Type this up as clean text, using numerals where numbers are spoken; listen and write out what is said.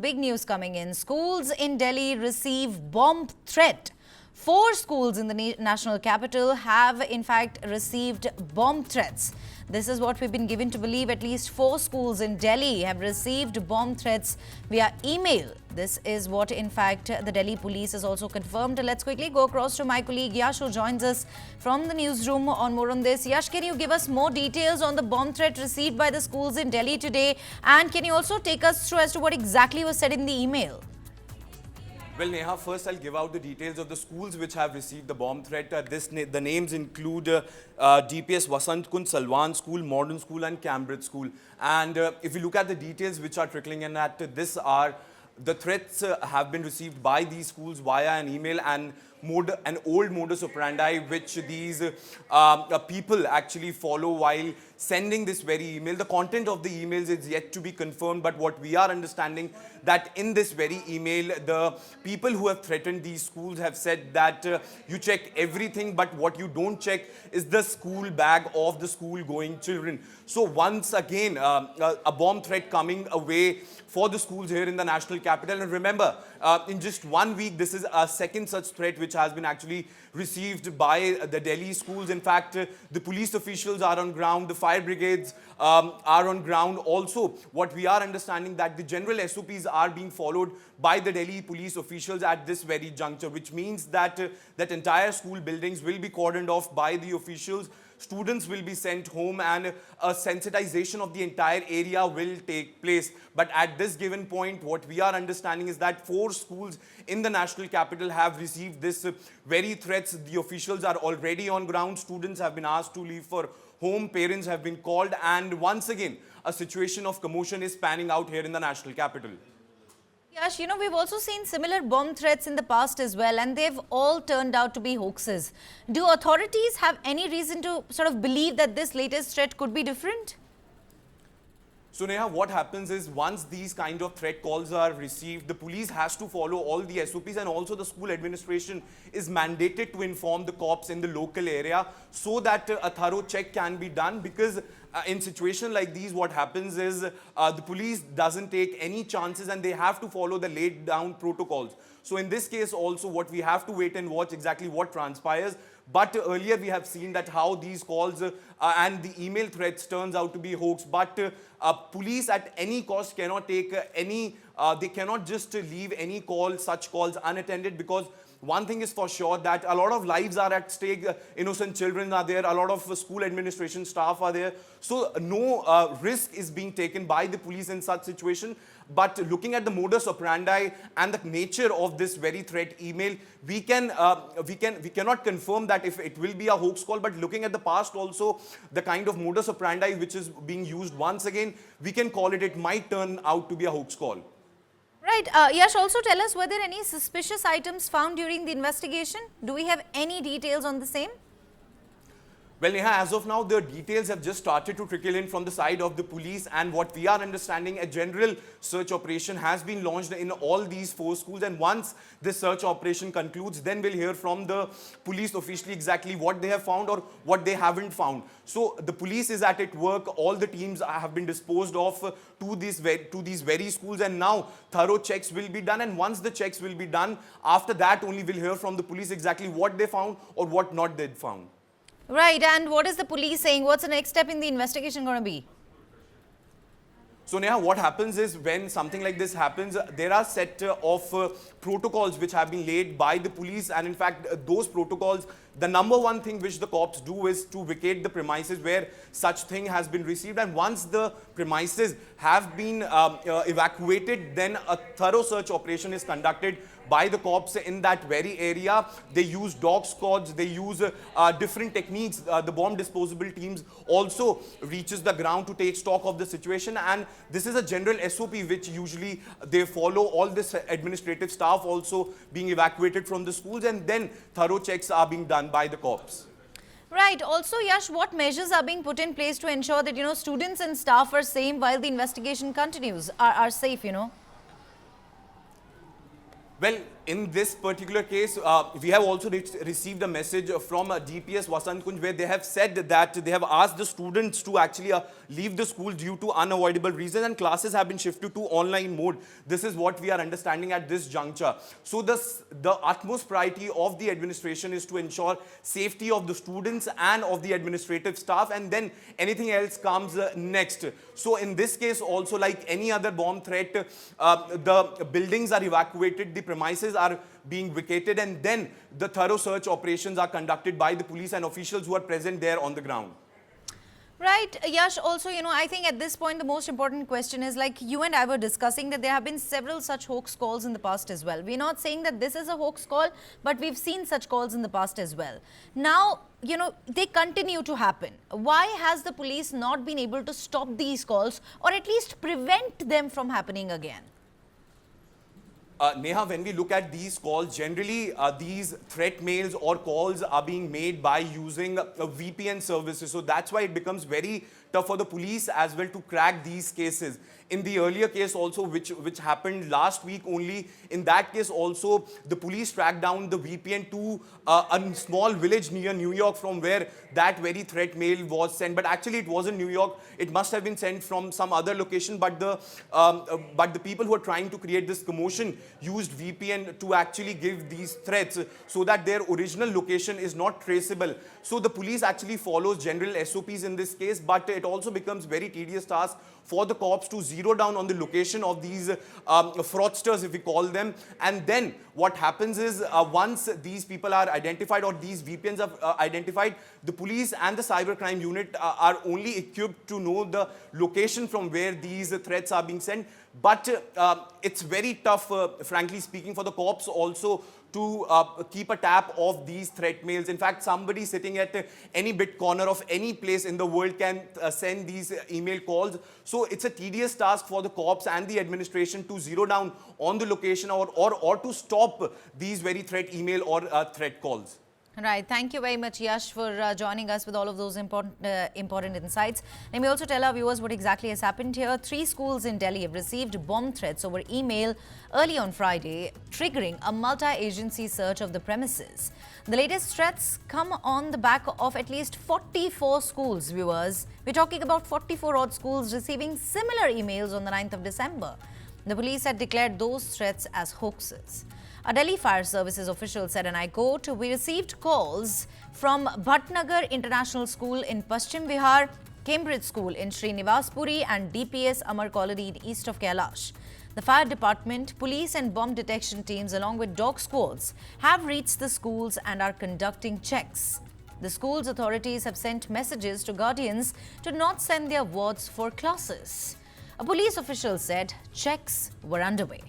big news coming in. Schools in Delhi receive bomb threat. 4 schools in the national capital have in fact received bomb threats. This is what we've been given to believe. At least 4 schools in Delhi have received bomb threats via email. This is what in fact the Delhi police has also confirmed. Let's quickly go across to my colleague Yash, who joins us from the newsroom on more on this. Yash, can you give us more details on the bomb threat received by the schools in Delhi today? And can you also take us through as to what exactly was said in the email? Well, Neha, first I'll give out the details of the schools which have received the bomb threat. The names include DPS Vasant Kund, Salwan School, Modern School and Cambridge School. And if you look at the details which are trickling in at this are the threats have been received by these schools via an email and an old modus operandi which these people actually follow while sending this very email. The content of the emails is yet to be confirmed, but what we are understanding that in this very email, the people who have threatened these schools have said that you check everything, but what you don't check is the school bag of the school going children. So once again, a bomb threat coming away for the schools here in the national capital. And remember, in just 1 week, this is a second such threat which has been actually received by the Delhi schools. In fact, the police officials are on ground, the fire brigades are on ground. Also, what we are understanding that the general SOPs are being followed by the Delhi police officials at this very juncture, which means that that entire school buildings will be cordoned off by the officials. Students will be sent home and a sensitization of the entire area will take place. But at this given point, what we are understanding is that 4 schools in the national capital have received this very threats. The officials are already on ground. Students have been asked to leave for home. Parents have been called. And once again, a situation of commotion is panning out here in the national capital. Yash, you know, we've also seen similar bomb threats in the past as well, and they've all turned out to be hoaxes. Do authorities have any reason to sort of believe that this latest threat could be different? So Neha, what happens is once these kind of threat calls are received, the police has to follow all the SOPs, and also the school administration is mandated to inform the cops in the local area so that a thorough check can be done, because in situations like these, what happens is the police doesn't take any chances and they have to follow the laid down protocols. So in this case also, what we have to wait and watch exactly what transpires. But earlier we have seen that how these calls and the email threats turns out to be hoax. But police at any cost cannot take they cannot just leave any such calls unattended, because one thing is for sure that a lot of lives are at stake. Innocent children are there. A lot of school administration staff are there. So no risk is being taken by the police in such situation. But looking at the modus operandi and the nature of this very threat email, we cannot confirm that if it will be a hoax call. But looking at the past also, the kind of modus operandi which is being used once again, we can call it might turn out to be a hoax call. Right. Yash, also tell us, were there any suspicious items found during the investigation? Do we have any details on the same? Well, Neha, as of now, the details have just started to trickle in from the side of the police, and what we are understanding, a general search operation has been launched in all these 4 schools, and once this search operation concludes, then we'll hear from the police officially exactly what they have found or what they haven't found. So the police is at work. All the teams have been disposed of to these very schools, and now thorough checks will be done, and once the checks will be done, after that only we'll hear from the police exactly what they found or what not they found. Right, and what is the police saying? What's the next step in the investigation going to be? So Neha, what happens is when something like this happens, there are set of protocols which have been laid by the police, and in fact those protocols, the number one thing which the cops do is to vacate the premises where such thing has been received, and once the premises have been evacuated, then a thorough search operation is conducted by the cops in that very area. They use dog squads, they use different techniques. The bomb disposable teams also reaches the ground to take stock of the situation, and this is a general SOP which usually they follow. All this administrative staff also being evacuated from the schools, and then thorough checks are being done by the cops. Right. Also, Yash, what measures are being put in place to ensure that, you know, students and staff are safe while the investigation continues, are safe, you know? Well, in this particular case, we have also received a message from DPS Vasant Kunj where they have said that they have asked the students to actually leave the school due to unavoidable reasons, and classes have been shifted to online mode. This is what we are understanding at this juncture. So the utmost priority of the administration is to ensure safety of the students and of the administrative staff, and then anything else comes next. So in this case also, like any other bomb threat, the buildings are evacuated, the premises are being vacated, and then the thorough search operations are conducted by the police and officials who are present there on the ground. Right, Yash, also, I think at this point, the most important question is, like you and I were discussing, that there have been several such hoax calls in the past as well. We're not saying that this is a hoax call, but we've seen such calls in the past as well. Now, they continue to happen. Why has the police not been able to stop these calls, or at least prevent them from happening again? Neha, when we look at these calls, generally these threat mails or calls are being made by using VPN services. So that's why it becomes very tough for the police as well to crack these cases. In the earlier case also, which happened last week only, in that case also, the police tracked down the VPN to a small village near New York from where that very threat mail was sent. But actually it wasn't New York. It must have been sent from some other location. But the people who are trying to create this commotion used VPN to actually give these threats so that their original location is not traceable. So the police actually follows general SOPs in this case, but it also becomes very tedious task for the cops to zero down on the location of these fraudsters, if we call them. And then what happens is once these people are identified or these VPNs are identified, the police and the cybercrime unit are only equipped to know the location from where these threats are being sent. But it's very tough, frankly speaking, for the cops also to keep a tap of these threat mails. In fact, somebody sitting at any bit corner of any place in the world can send these email calls. So it's a tedious task for the cops and the administration to zero down on the location or to stop these very threat email or threat calls. Right. Thank you very much, Yash, for joining us with all of those important insights. Let me also tell our viewers what exactly has happened here. 3 schools in Delhi have received bomb threats over email early on Friday, triggering a multi-agency search of the premises. The latest threats come on the back of at least 44 schools, viewers. We're talking about 44 odd schools receiving similar emails on the 9th of December. The police had declared those threats as hoaxes. A Delhi Fire Services official said, and I quote, "We received calls from Bhatnagar International School in Paschim Bihar, Cambridge School in Srinivaspuri and DPS Amar Colony in east of Kailash. The fire department, police and bomb detection teams along with dog squads have reached the schools and are conducting checks. The school's authorities have sent messages to guardians to not send their wards for classes." A police official said checks were underway.